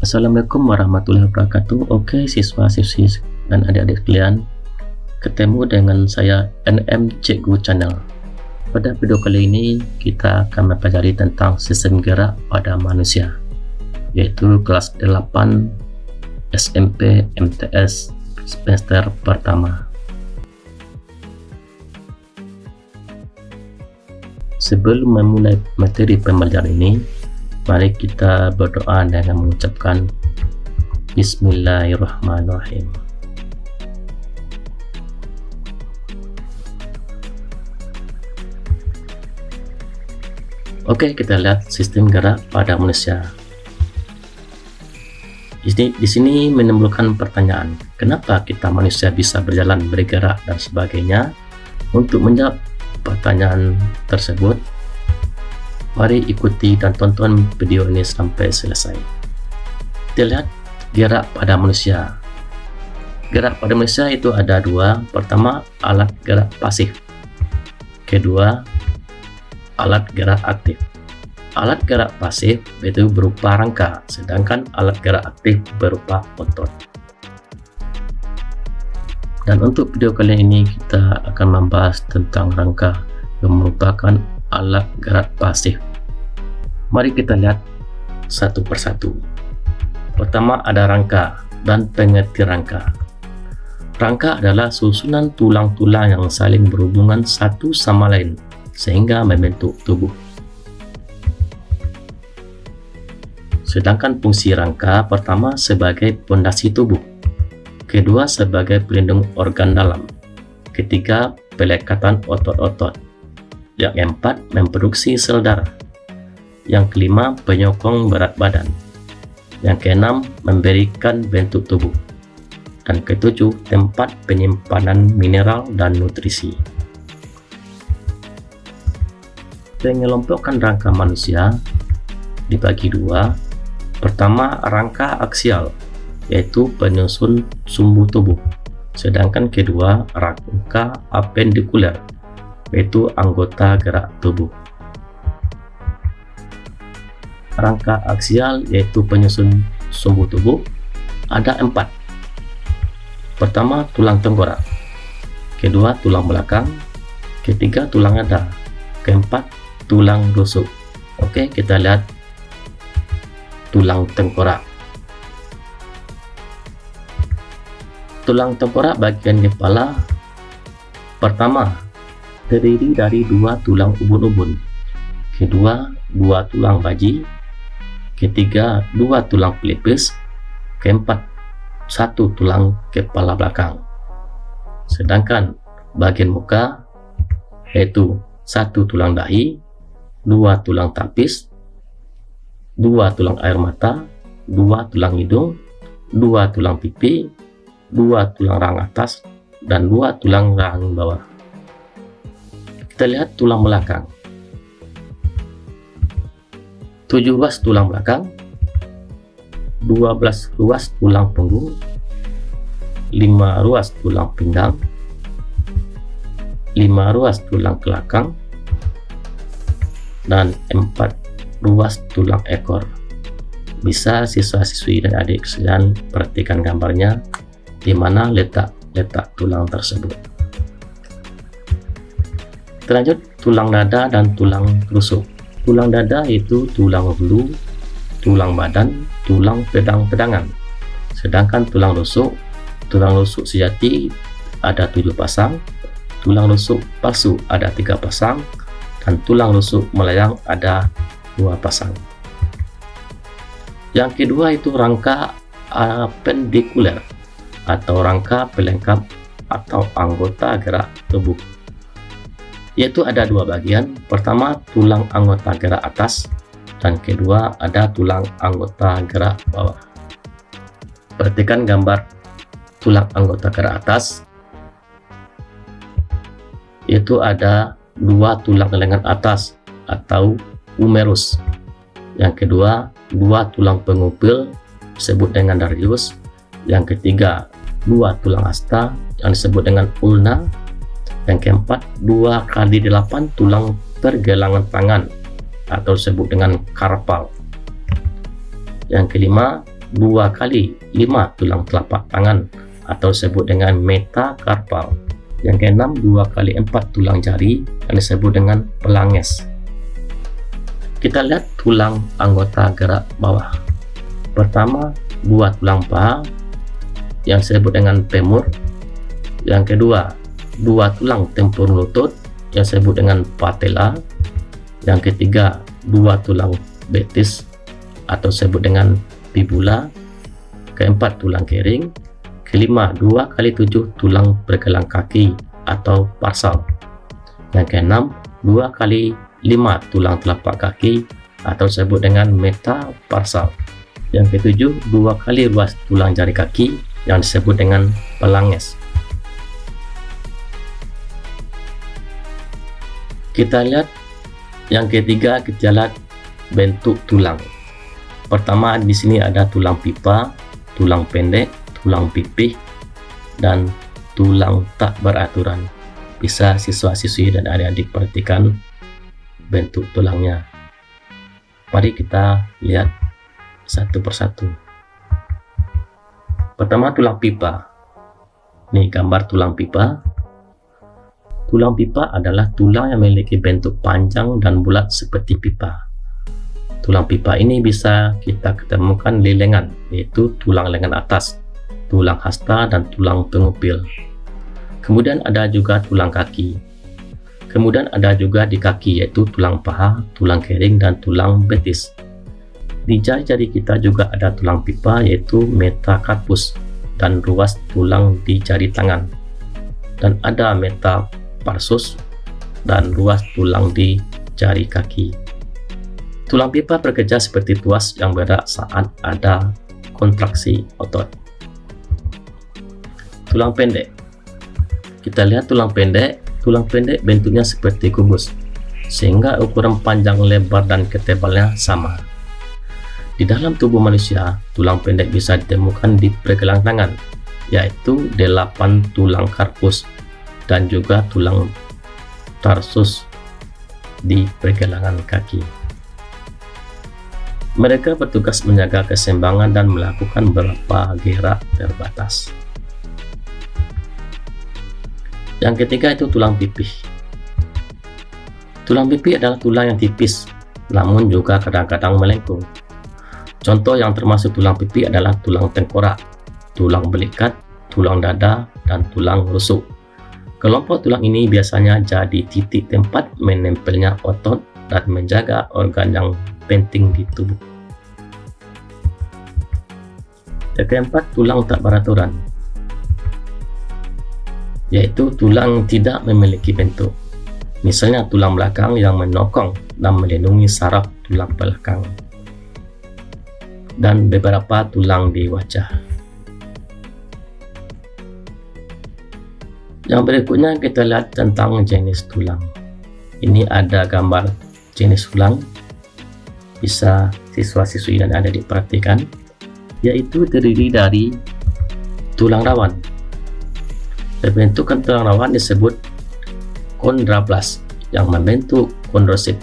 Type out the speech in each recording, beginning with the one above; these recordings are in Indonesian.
Assalamualaikum warahmatullahi wabarakatuh. Oke siswa-siswi dan adik-adik sekalian, ketemu dengan saya NM Cikgu Channel. Pada video kali ini kita akan mempelajari tentang sistem gerak pada manusia, yaitu kelas 8 SMP MTS semester pertama. Sebelum memulai materi pembelajaran ini, mari kita berdoa dengan mengucapkan Bismillahirrahmanirrahim. Oke, kita lihat sistem gerak pada manusia. Di sini menimbulkan pertanyaan, kenapa kita manusia bisa berjalan, bergerak, dan sebagainya? Untuk menjawab pertanyaan tersebut, mari ikuti dan tonton video ini sampai selesai. Kita lihat gerak pada manusia. Gerak pada manusia itu ada dua. Pertama, alat gerak pasif. Kedua, alat gerak aktif. Alat gerak pasif itu berupa rangka, sedangkan alat gerak aktif berupa otot. Dan untuk video kali ini kita akan membahas tentang rangka yang merupakan alat gerak pasif. Mari kita lihat satu persatu. Pertama ada rangka dan pengertian rangka. Rangka adalah susunan tulang-tulang yang saling berhubungan satu sama lain sehingga membentuk tubuh. Sedangkan fungsi rangka pertama sebagai pondasi tubuh, kedua sebagai pelindung organ dalam, ketiga pelekatan otot-otot, yang keempat memproduksi sel darah, yang kelima penyokong berat badan, yang keenam memberikan bentuk tubuh, dan ketujuh tempat penyimpanan mineral dan nutrisi. Pengelompokan rangka manusia dibagi dua. Pertama, rangka aksial, yaitu penyusun sumbu tubuh, sedangkan kedua rangka apendikuler, yaitu anggota gerak tubuh. Rangka aksial yaitu penyusun sumbu tubuh ada 4. Pertama, tulang tengkorak, kedua tulang belakang, ketiga tulang dada, keempat tulang rusuk. Oke, kita lihat tulang tengkorak. Tulang tengkorak bagian kepala pertama terdiri dari 2 tulang ubun-ubun, kedua 2 tulang baji, ketiga 2 tulang pelipis, keempat 1 tulang kepala belakang. Sedangkan bagian muka yaitu 1 tulang dahi, 2 tulang tapis, 2 tulang air mata, 2 tulang hidung, 2 tulang pipi, 2 tulang rahang atas, dan 2 tulang rahang bawah. Kita lihat tulang belakang. 7 ruas tulang belakang, 12 ruas tulang punggung, 5 ruas tulang pinggang, 5 ruas tulang kelakang, dan 4 ruas tulang ekor. Bisa siswa-siswi dan adik sekalian perhatikan gambarnya di mana letak tulang tersebut. Lanjut, tulang dada dan tulang rusuk. Tulang dada itu tulang hulu, tulang badan, tulang pedang-pedangan. Sedangkan tulang rusuk sejati ada 7 pasang, tulang rusuk palsu ada 3 pasang, dan tulang rusuk melayang ada 2 pasang. Yang kedua itu rangka apendikuler atau rangka pelengkap atau anggota gerak tubuh, yaitu ada 2 bagian. Pertama tulang anggota gerak atas, dan kedua ada tulang anggota gerak bawah. Perhatikan gambar tulang anggota gerak atas, yaitu ada 2 tulang lengan atas atau humerus. Yang kedua 2 tulang pengupil disebut dengan radius. Yang ketiga 2 tulang asta yang disebut dengan ulna. Yang keempat 2 kali 8 tulang pergelangan tangan atau disebut dengan karpal. Yang kelima 2 kali 5 tulang telapak tangan atau disebut dengan metakarpal. Yang keenam, 2 kali 4 tulang jari yang disebut dengan pelanges. Kita lihat tulang anggota gerak bawah. Pertama, 2 tulang paha yang disebut dengan femur. Yang kedua, 2 tulang tempurung lutut yang disebut dengan patella. Yang ketiga, 2 tulang betis atau disebut dengan fibula. Keempat, tulang kering. Kelima, 2 kali 7 tulang pergelang kaki atau tarsal. Yang keenam, 2 kali 5 tulang telapak kaki atau disebut dengan metatarsal. Yang ketujuh, 2 kali ruas tulang jari kaki yang disebut dengan pelanges. Kita lihat yang ketiga, kita lihat bentuk tulang. Pertama, di sini ada tulang pipa, tulang pendek, tulang pipih, dan tulang tak beraturan. Bisa siswa-siswi dan adik-adik perhatikan bentuk tulangnya. Mari kita lihat satu persatu. Pertama, tulang pipa. Ini gambar tulang pipa. Tulang pipa adalah tulang yang memiliki bentuk panjang dan bulat seperti pipa. Tulang pipa ini bisa kita ketemukan di lengan, yaitu tulang lengan atas, tulang hasta, dan tulang pengupil. Kemudian ada juga tulang kaki. Kemudian ada juga di kaki, yaitu tulang paha, tulang kering, dan tulang betis. Di jari-jari kita juga ada tulang pipa, yaitu metakarpus, dan ruas tulang di jari tangan. Dan ada metatarsus dan ruas tulang di jari kaki. Tulang pipa bekerja seperti tuas yang bergerak saat ada kontraksi otot. Tulang pendek. Kita lihat tulang pendek. Tulang pendek bentuknya seperti kubus, sehingga ukuran panjang, lebar, dan ketebalnya sama. Di dalam tubuh manusia, tulang pendek bisa ditemukan di pergelangan tangan, yaitu 8 tulang karpus, dan juga tulang tarsus di pergelangan kaki. Mereka bertugas menjaga keseimbangan dan melakukan beberapa gerak terbatas. Yang ketiga itu tulang pipih. Tulang pipih adalah tulang yang tipis, namun juga kadang-kadang melengkung. Contoh yang termasuk tulang pipih adalah tulang tengkorak, tulang belikat, tulang dada, dan tulang rusuk. Kelompok tulang ini biasanya jadi titik tempat menempelnya otot dan menjaga organ yang penting di tubuh. Yang keempat, tulang tak beraturan, yaitu tulang tidak memiliki bentuk. Misalnya tulang belakang yang menokong dan melindungi saraf tulang belakang, dan beberapa tulang di wajah. Yang berikutnya kita lihat tentang jenis tulang. Ini ada gambar jenis tulang, bisa siswa-siswi dan adik diperhatikan, yaitu terdiri dari tulang rawan. Pembentukan tulang rawan disebut chondroblast yang membentuk kondrosit.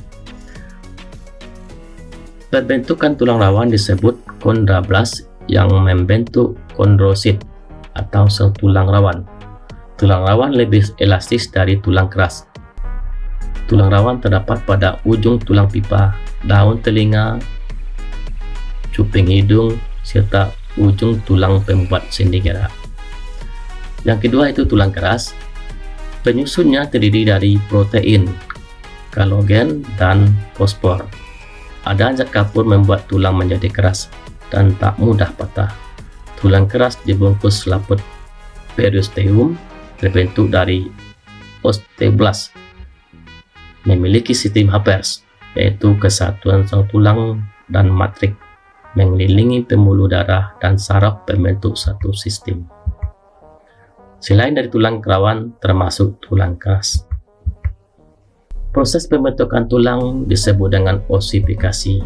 Pembentukan tulang rawan disebut chondroblast yang membentuk kondrosit atau sel tulang rawan. Tulang rawan lebih elastis dari tulang keras. Tulang rawan terdapat pada ujung tulang pipa, daun telinga, cuping hidung, serta ujung tulang pembuat sendi gerak. Yang kedua itu tulang keras. Penyusunnya terdiri dari protein, kolagen, dan fosfor. Ada zat kapur membuat tulang menjadi keras dan tak mudah patah. Tulang keras dibungkus selaput periosteum terbentuk dari osteoblast. Memiliki sistem Hampers, yaitu kesatuan sel tulang dan matrik, mengelilingi pembuluh darah dan saraf pembentuk satu sistem. Selain dari tulang rawan, termasuk tulang keras. Proses pembentukan tulang disebut dengan ossifikasi,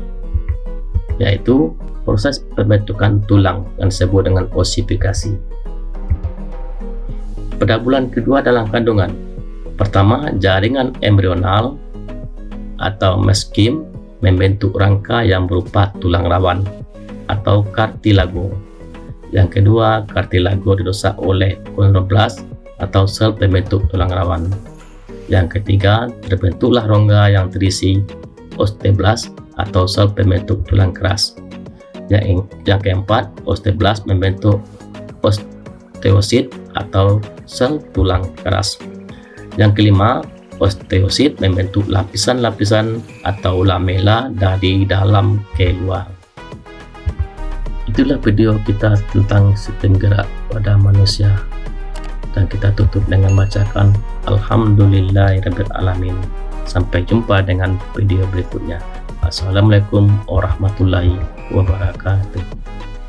yaitu proses pembentukan tulang yang disebut dengan ossifikasi. Pada bulan kedua dalam kandungan, pertama jaringan embrional atau mesenkim membentuk rangka yang berupa tulang rawan. atau kartilago. Yang kedua, kartilago dirusak oleh chondroblas atau sel pembentuk tulang rawan. Yang ketiga, terbentuklah rongga yang terisi osteoblast atau sel pembentuk tulang keras. Yang keempat, osteoblast membentuk osteosit atau sel tulang keras. Yang kelima, osteosit membentuk lapisan-lapisan atau lamela dari dalam ke luar. Itulah video kita tentang sistem gerak pada manusia, dan kita tutup dengan bacakan Alhamdulillahirabbil alamin. Sampai jumpa dengan video berikutnya. Assalamualaikum warahmatullahi wabarakatuh.